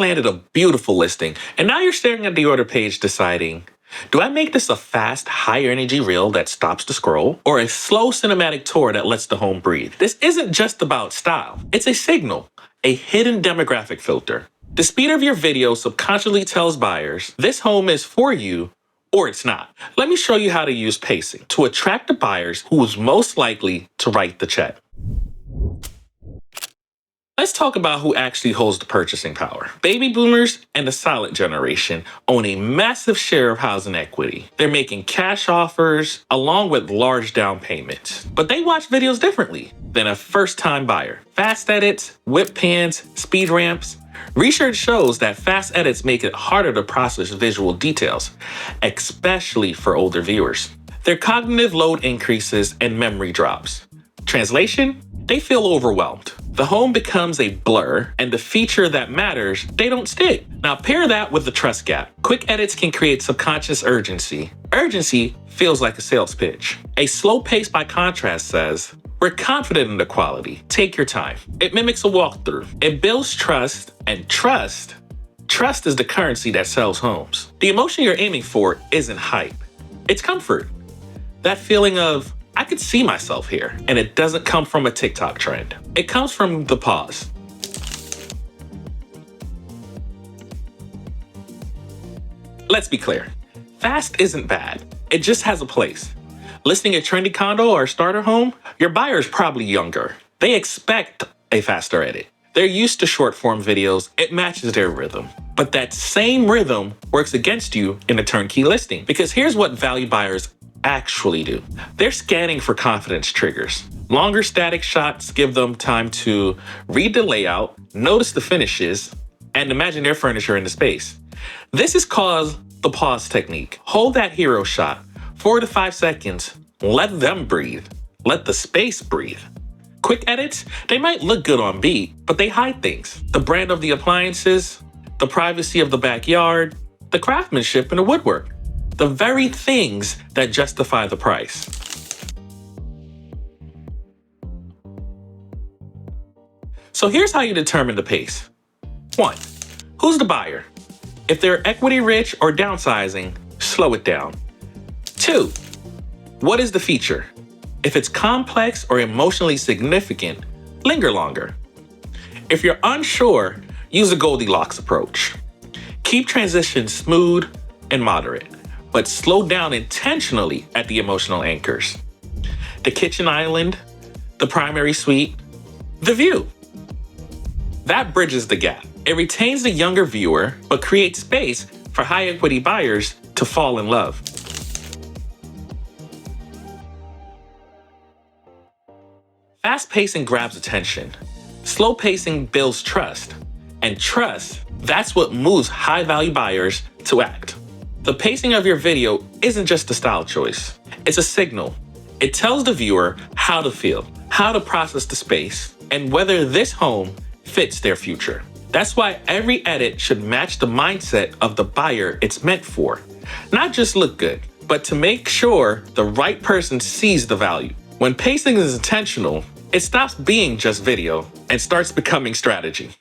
landed a beautiful listing, and now you're staring at the order page deciding, do I make this a fast, high-energy reel that stops the scroll, or a slow cinematic tour that lets the home breathe? This isn't just about style. It's a signal, a hidden demographic filter. The speed of your video subconsciously tells buyers, this home is for you, or it's not. Let me show you how to use pacing to attract the buyers who is most likely to write the check. Let's talk about who actually holds the purchasing power. Baby boomers and the silent generation own a massive share of housing equity. They're making cash offers along with large down payments. But they watch videos differently than a first-time buyer. Fast edits, whip pans, speed ramps. Research shows that fast edits make it harder to process visual details, especially for older viewers. Their cognitive load increases and memory drops. Translation? They feel overwhelmed. The home becomes a blur, and the feature that matters, they don't stick. Now pair that with the trust gap. Quick edits can create subconscious urgency. Urgency feels like a sales pitch. A slow pace, by contrast, says, we're confident in the quality. Take your time. It mimics a walkthrough. It builds trust, and trust is the currency that sells homes. The emotion you're aiming for isn't hype. It's comfort. That feeling of, I could see myself here, and it doesn't come from a TikTok trend. It comes from the pause. Let's be clear, fast isn't bad. It just has a place. Listing a trendy condo or starter home, your buyer is probably younger. They expect a faster edit. They're used to short form videos, it matches their rhythm. But that same rhythm works against you in a turnkey listing, because here's what value buyers actually do. They're scanning for confidence triggers. Longer static shots give them time to read the layout, notice the finishes, and imagine their furniture in the space. This is called the pause technique. Hold that hero shot, 4 to 5 seconds, let them breathe. Let the space breathe. Quick edits, they might look good on beat, but they hide things. The brand of the appliances, the privacy of the backyard, the craftsmanship in the woodwork. The very things that justify the price. So here's how you determine the pace. 1. Who's the buyer? If they're equity rich or downsizing, slow it down. 2. What is the feature? If it's complex or emotionally significant, linger longer. If you're unsure, use a Goldilocks approach. Keep transitions smooth and moderate, but slow down intentionally at the emotional anchors. The kitchen island, the primary suite, the view. That bridges the gap. It retains the younger viewer, but creates space for high equity buyers to fall in love. Fast pacing grabs attention. Slow pacing builds trust. And trust, that's what moves high value buyers to act. The pacing of your video isn't just a style choice. It's a signal. It tells the viewer how to feel, how to process the space, and whether this home fits their future. That's why every edit should match the mindset of the buyer it's meant for. Not just look good, but to make sure the right person sees the value. When pacing is intentional, it stops being just video and starts becoming strategy.